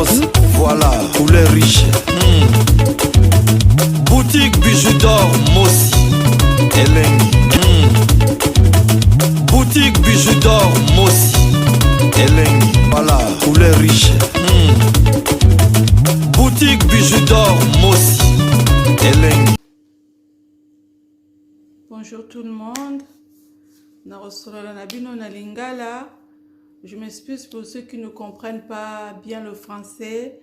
Voilà, poulet riche. Boutique bijoux d'or, Mossi, Elengi. Boutique bijoux d'or, Mossi, Elengi. Voilà, poulet riche. Boutique bijoux d'or, Mossi, Elengi. Bonjour tout le monde. Na lingala. Je m'excuse pour ceux qui ne comprennent pas bien le français,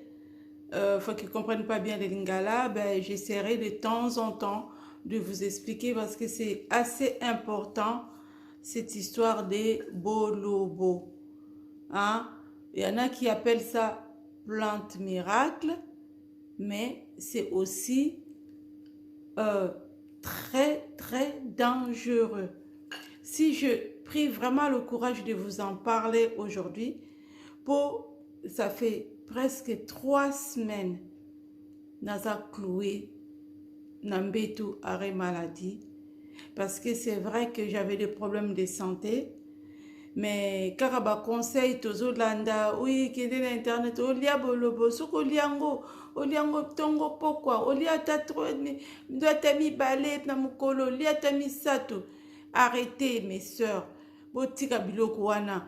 qui ne comprennent pas bien le lingala. Ben, j'essaierai de temps en temps de vous expliquer parce que c'est assez important cette histoire des bolobo. Hein? Il y en a qui appellent ça plante miracle, mais c'est aussi très très dangereux. Si je pris vraiment le courage de vous en parler aujourd'hui, ça fait presque 3 semaines naza cloué nambetu arrêt maladie parce que c'est vrai que j'avais des problèmes de santé, mais karaba conseil tozolanda oui qui est internet olia bolobo soko liango tongo pokwa olia tatro doit tami balé na mukolo lia tami sato. Arrêtez mes sœurs, botika biloko wana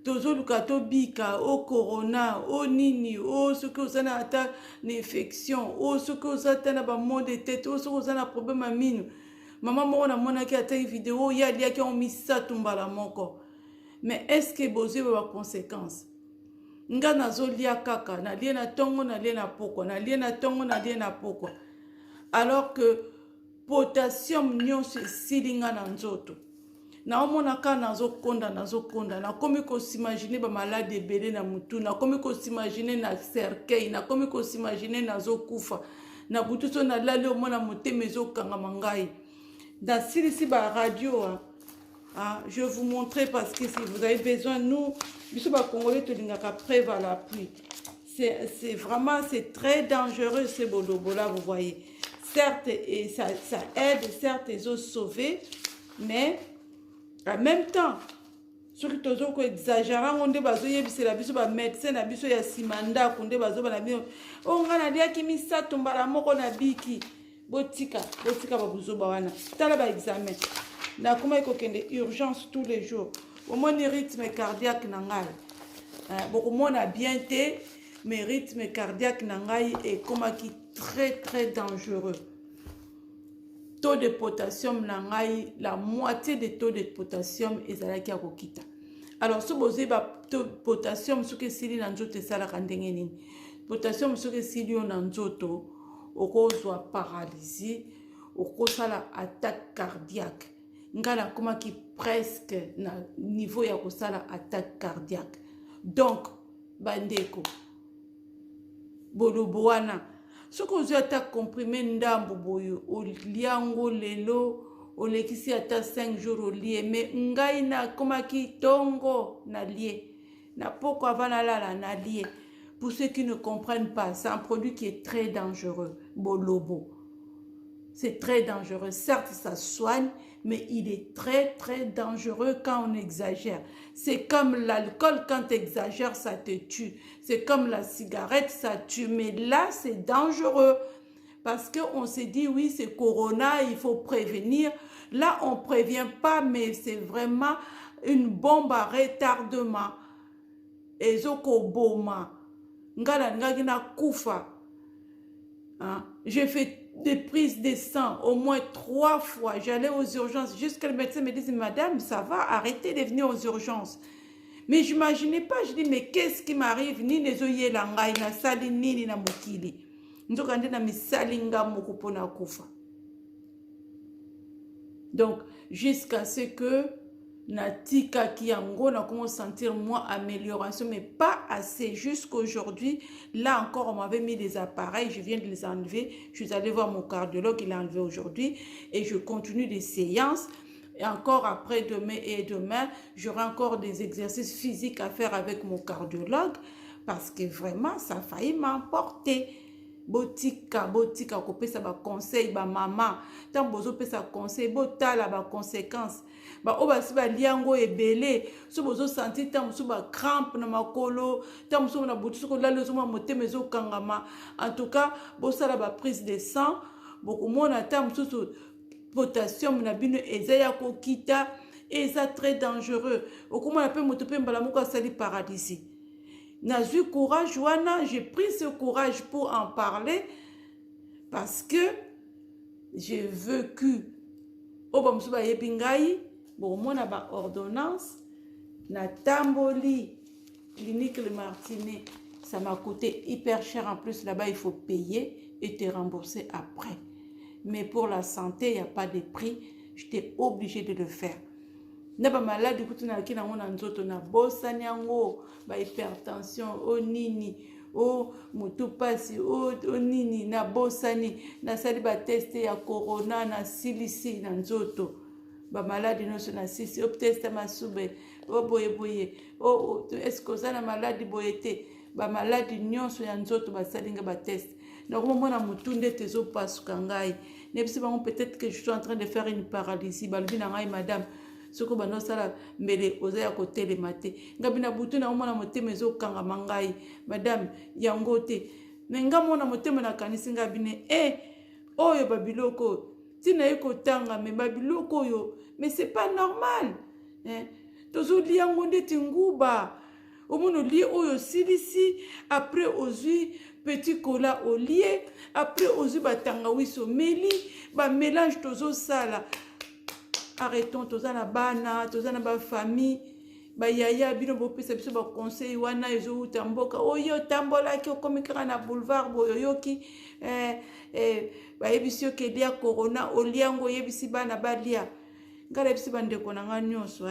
tozoluka tobika o corona o nini o soki ozana ata na infection o soki ozata na ba maux de tête o soki ozana problème ya mino. Mama moko namonaki ata video ya liaki on misato mbala moko. Mais est-ce que bozwi ba conséquences? Nga nazolia kaka nalie na tongo nalie na pokwa nalie na tongo nalie na pokwa, alors que potassium nyonso esilinga na nzoto. Naomona ka nazokonda nakomi kosimagine ba malade ebele na mutu, nakomi kosimagine na cercueil, nakomi kosimagine nazokufa na butu so nalali omona motema ezokangama ngai. Nasilisi ba radio je vais vous montrer parce que si vous avez besoin, nous biso ba congolais tolingaka preuve à l'appui. C'est vraiment c'est très dangereux ce bolobo là, vous voyez. Certes, et ça aide, certes, les os sauvés, mais en même temps, ceux qui ont exagéré, on dit que la biso ba médecin na biso ya simanda konde bazo ba na on ngana dia kimi sa tombala moko na biki botika ba buzo ba wana tala ba examen na kuma iko kende urgence tous les jours au moins rythme cardiaque na ngai beaucoup mona bien té mais rythme cardiaque na ngai est comme qui très très dangereux. Taux de potassium na ngai, la moitié des taux de potassium ezalaki ya kokita. Alors si vous avez taux de potassium soki sili na nzoto esalaka ndenge nini? Potassium soki sili na nzoto okozwa paralysie, okozala attaque cardiaque. Ngala komaki presque na niveau ya kosala attaque cardiaque. Donc bandeko bolobo wana soko ozwi ata comprimé ndambo boyo oliango lelo olekisi ata 5 jours olie, mais ngai na komaki tongo na lie na poko avana lala na lie. Pour ceux qui ne comprennent pas, c'est un produit qui est très dangereux, bolobo. C'est très dangereux. Certes, ça soigne, mais il est très, très dangereux quand on exagère. C'est comme l'alcool, quand tu exagères, ça te tue. C'est comme la cigarette, ça tue. Mais là, c'est dangereux. Parce qu'on s'est dit, oui, c'est corona, il faut prévenir. Là, on ne prévient pas, mais c'est vraiment une bombe à retardement. Ezoko boma. Ngala ngagina kufa. J'ai fait des prises de sang au moins 3 fois. J'allais aux urgences jusqu'à le médecin me dise, madame, ça va, arrêtez de venir aux urgences. Mais je n'imaginais pas, je dis, mais qu'est-ce qui m'arrive? Ni les oye langai, na sali, ni na mokili. Nzokande na misalinga mokupona kufa. Donc, jusqu'à ce que natika kiango na comment sentir moi amélioration, mais pas assez jusqu'aujourd'hui. Là encore, on m'avait mis des appareils, je viens de les enlever. Je suis allée voir mon cardiologue, il l'a enlevé aujourd'hui et je continue des séances. Et encore après demain, j'aurai encore des exercices physiques à faire avec mon cardiologue parce que vraiment, ça a failli m'emporter. botika kopesa ba conseil ba mama tant bozo pesa conseil botala ba conséquences ba o basi ba liango ebele so bozo sentir tant so ba crampe na makolo tant so na butu so lalo so motema zo kangama. En tout cas bosala ba prise de sang bokomona tant so potassium na bino eza ya kokita eza très dangereux okomona pe moto pe mbala moko asali paralysie. J'ai eu courage, Wana, j'ai pris ce courage pour en parler parce que j'ai vécu au Bamsuba Yepingaï, bon, moi, na ba ordonnance, na Tamboli, clinique Le Martinet, ça m'a coûté hyper cher. En plus, là-bas, il faut payer et te rembourser après. Mais pour la santé, il n'y a pas de prix. J'étais obligée de le faire. Na ba maladi kutuna kina ngona nzoto na bosani yango ba hypertension o nini o mutu pasi o nini na bosani na sali ba test ya corona na silisi na nzoto ba maladi no na sisi o test masube o boye o est-ce que ça na maladi boyete ba maladi nyonso ya nzoto ba salinga ba test na ko mona mutu ndete zo pasuka ngai nebisi bango peut-être que je suis en train de faire une paralysie balbi na ngai madame soko bano sala mbele oza ya kotelema te ngabi na butu na omona motema ezokangama ngai madame yango te me nga mona motema nakanisi ngabi ne oyo babiloko tina ye kotanga me babiloko oyo mais c'est pas normal tozoli yango ndeti nguba omona olie oyo silisi après ozwi petit cola olie après ozwi batangawisi omeli bamélange tozosala. Arrêtons, tous na bana, tous na ba famille, ba yaya bino bo pesa biso ba conseil wana ezo utamboka oyo tambola ki okomikana na boulevard boyo ki ba yebisio ke dia corona oliango yebisi bana balia ngala yebisi bande konanga nyonso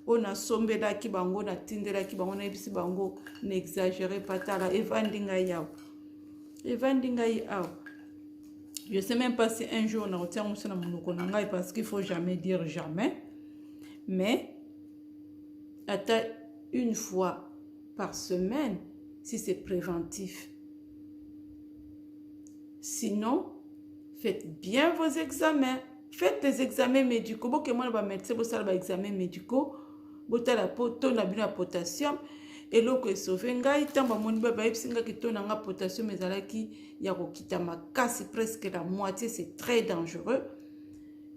ona sombela ki bango na tindela ki bango na yebisi bango n'exagérez pas tala evandinga yao Je ne sais même pas si un jour on retient mon parce qu'il ne faut jamais dire jamais. Mais, attends une fois par semaine, si c'est préventif. Sinon, faites bien vos examens. Faites les examens médicaux. Bon, que moi, je vais mettre des examens médicaux. Bota la potassium. Et l'eau est sauvée. Tant que mon bébé a potassium, presque la moitié, c'est très dangereux.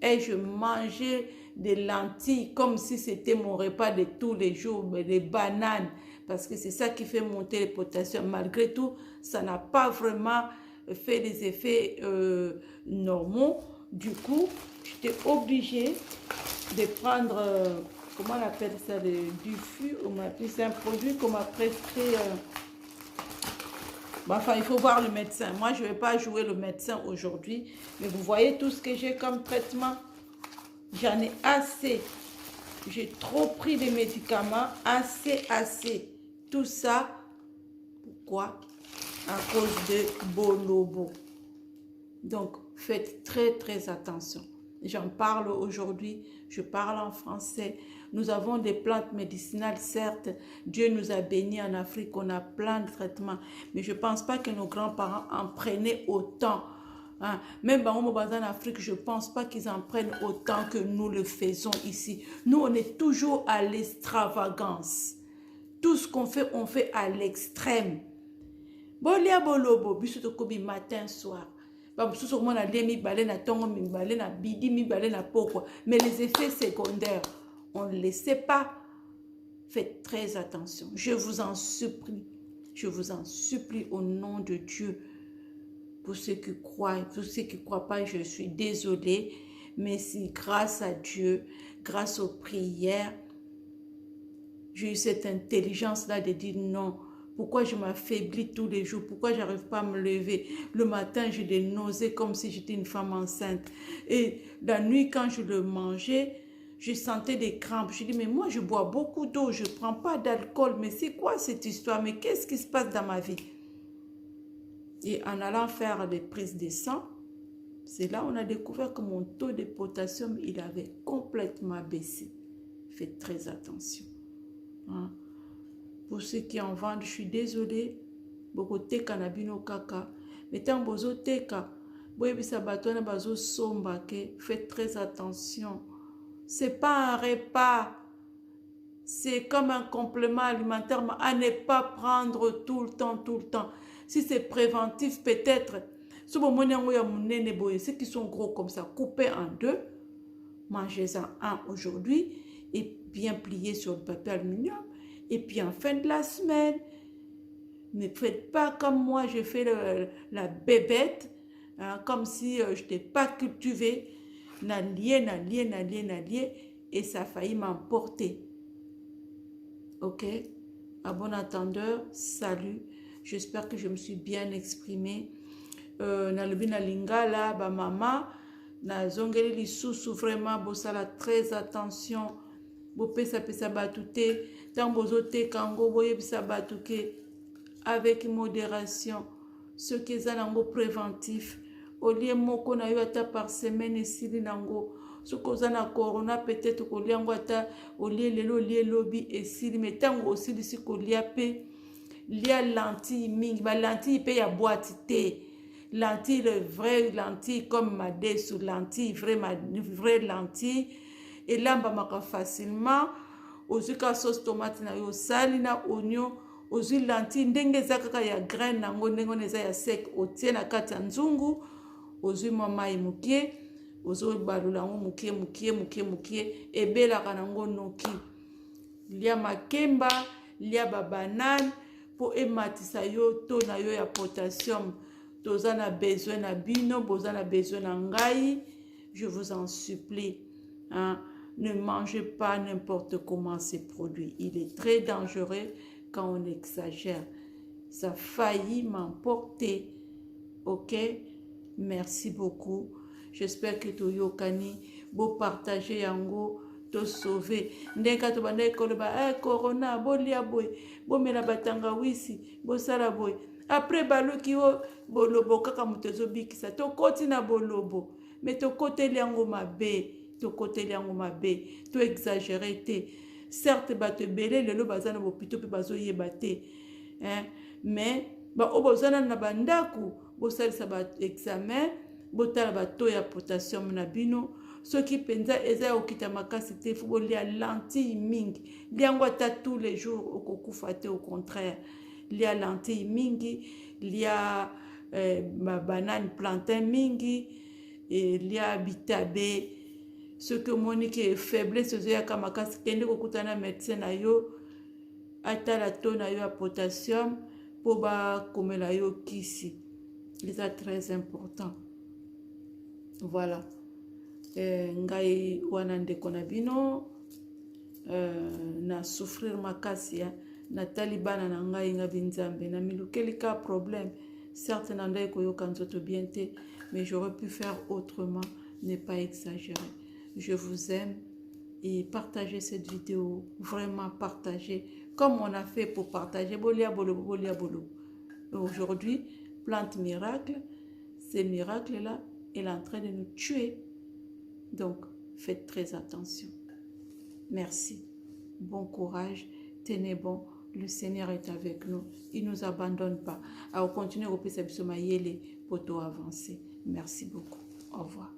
Et je mangeais des lentilles comme si c'était mon repas de tous les jours, des bananes, parce que c'est ça qui fait monter le potassium. Malgré tout, ça n'a pas vraiment fait des effets normaux. Du coup, j'étais obligée de prendre... comment on appelle ça, du fût, c'est un produit qu'on m'a prescrit. Enfin, il faut voir le médecin. Moi, je ne vais pas jouer le médecin aujourd'hui. Mais vous voyez tout ce que j'ai comme traitement. J'en ai assez. J'ai trop pris de médicaments. Assez. Tout ça, pourquoi? À cause de Bolobo. Donc, faites très attention. J'en parle aujourd'hui. Je parle en français. Nous avons des plantes médicinales, certes. Dieu nous a bénis en Afrique, on a plein de traitements. Mais je ne pense pas que nos grands-parents en prenaient autant. Hein? Même en Afrique, je ne pense pas qu'ils en prennent autant que nous le faisons ici. Nous, on est toujours à l'extravagance. Tout ce qu'on fait, on fait à l'extrême. Bolia bolobo, biso kobi matin, soir. Mais les effets secondaires, on ne les sait pas. Faites très attention. Je vous en supplie. Je vous en supplie au nom de Dieu. Pour ceux qui croient, pour ceux qui ne croient pas, je suis désolée. Mais si grâce à Dieu, grâce aux prières, j'ai eu cette intelligence-là de dire non. Pourquoi je m'affaiblis tous les jours? Pourquoi je n'arrive pas à me lever? Le matin, j'ai des nausées comme si j'étais une femme enceinte. Et la nuit, quand je le mangeais, je sentais des crampes. Je dis, mais moi, je bois beaucoup d'eau, je ne prends pas d'alcool. Mais c'est quoi cette histoire? Mais qu'est-ce qui se passe dans ma vie? Et en allant faire des prises de sang, c'est là on a découvert que mon taux de potassium, il avait complètement baissé. Faites très attention. Hein? Pour ceux qui en vendent, je suis désolée. Bokote kanabino kaka. Mais tant bozo teka, boyebisa bato na bazo somba ke, faites très attention. C'est pas un repas. C'est comme un complément alimentaire, mais à ne pas prendre tout le temps, tout le temps. Si c'est préventif, peut-être. Ceux qui sont gros comme ça, coupez en deux, mangez-en un aujourd'hui et bien plié sur le papier aluminium. Et puis en fin de la semaine, ne faites pas comme moi, je fais la bébête, hein, comme si je n'étais pas cultivée, n'allié, et ça a failli m'emporter. Ok, à bon entendeur, salut. J'espère que je me suis bien exprimée. Nalobi na lingala, ba mama, na zongeli li sous vraiment, bosala très attention. Bopesa pesa batute, tant bozote kango boye bisa batuke avec modération. Ce qui est nango préventif. Au lieu moko na yo ata par semaine esili nango. Ce qu'on a corona peut-être qu'on lia ngwata au lieu lelo lieu lobby et si mais tant aussi d'ici qu'on lia pe lia lentille ming ba lentille pe ya boîte té lentille le vrai lentille comme ma dé sur lentille vraie lentille et là maka facilement aux ka sauce tomate na yo sali na oignon aux lentille ndenge zakaka ya graine nango ndenge neza ya sec au tie na kati ya nzungu aux mama imukie ozo balula ngo mukie ebelaka nango noki lia makemba lia babanane po ematisa yo to na yo ya potassium toza na besoin na bino boza na besoin na ngai je vous en supplie hein? Ne mangez pas n'importe comment ces produits, il est très dangereux quand on exagère, ça faillit m'emporter. Ok, merci beaucoup. J'espère que tu yokani, bo partager yango, to sauver. Ndeka to bande koloba, corona, bo lia boy, bo mela batanga wisi, bo sala boy. Après balu ki o bolobo kaka mutezo bikisa, to koti na bolobo, mais to kote liango mabe, to kote liango mabe, to exagéré te. Certes ba te belé lelo bazana bo pito pe bazo yebate, hein, mais ba obozana na bandaku, bo salisa ba examen. Botala bato ya potassium na bino soki penza eza okita makasi te fubo lia lentille mingi liango ata tous les jours okokufa te au contraire lia lentille mingi lia banane plantain mingi et lia bitabe ce que monique faiblesse ya kamakasi kende kokutana médecin na yo ata la to na yo ya potassium po ba komela yo kisi c'est très important. Voilà. Ngai wana ndeko na bino na souffrir makasi na talibana na ngai nga binzambe na milukeli ka problème certes na ndai koyoka nzoto bien te mais j'aurais pu faire autrement, ne pas exagérer. Je vous aime et partagez cette vidéo, vraiment partagez comme on a fait pour partager bolia bolo. Aujourd'hui, plante miracle, ces miracles là elle est en train de nous tuer. Donc, faites très attention. Merci. Bon courage. Tenez bon. Le Seigneur est avec nous. Il ne nous abandonne pas. Alors, continuez à reposer sur ma yele pour tout avancer. Merci beaucoup. Au revoir.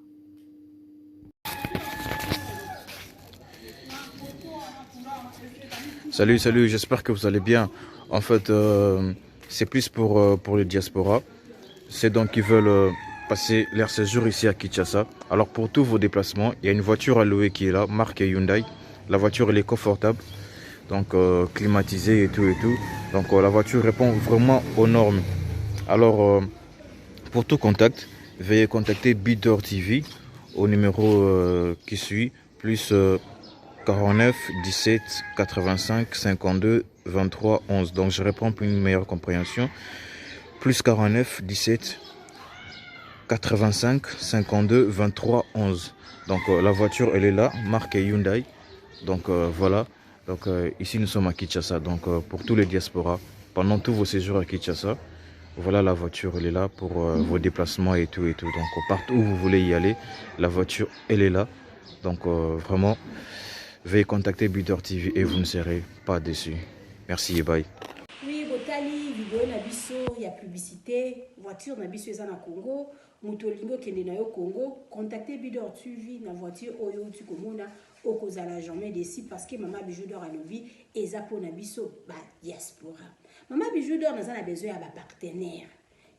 Salut, j'espère que vous allez bien. En fait, c'est plus pour les diasporas. C'est donc qu'ils veulent passer leur séjour ici à Kinshasa. Alors pour tous vos déplacements, il y a une voiture à louer qui est là, marque Hyundai. La voiture elle est confortable, donc climatisée et tout. Donc la voiture répond vraiment aux normes. Alors pour tout contact, veuillez contacter Bidor TV au numéro qui suit, plus 49 17 85 52 23 11. Donc je réponds pour une meilleure compréhension. Plus 49 17 85 52 23 11. Donc la voiture elle est là, marque Hyundai. Donc voilà. Donc ici nous sommes à Kinshasa. Donc pour tous les diasporas, pendant tous vos séjours à Kinshasa, voilà la voiture elle est là pour vos déplacements et tout. Donc partout où vous voulez y aller, la voiture elle est là. Donc vraiment, veuillez contacter Bidor TV et vous ne serez pas déçus. Merci et bye. Oui, Botali, vidéo na biso. biso ya publicité voiture na biso eza na Congo moto lingo kende na yo Congo contacter Bidor TV na voiture oyo tu komona okozala jamais déçu parce que Mama Bijou d'Or alobi eza pona biso ba diaspora. Mama Bijou d'Or naza na besoin ya ba partenaire.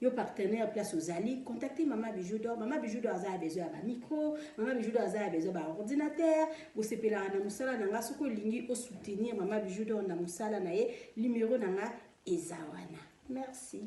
Yo partenaire place aux alliés, contactez Mama Bijou d'Or. Mama Bijou d'Or a besoin d'un micro, Mama Bijou d'Or a besoin d'un ordinateur. Vous savez là na musala nanga soko lingi au soutenir Mama Bijou d'Or na musala na ye numéro nanga ezawana. Merci.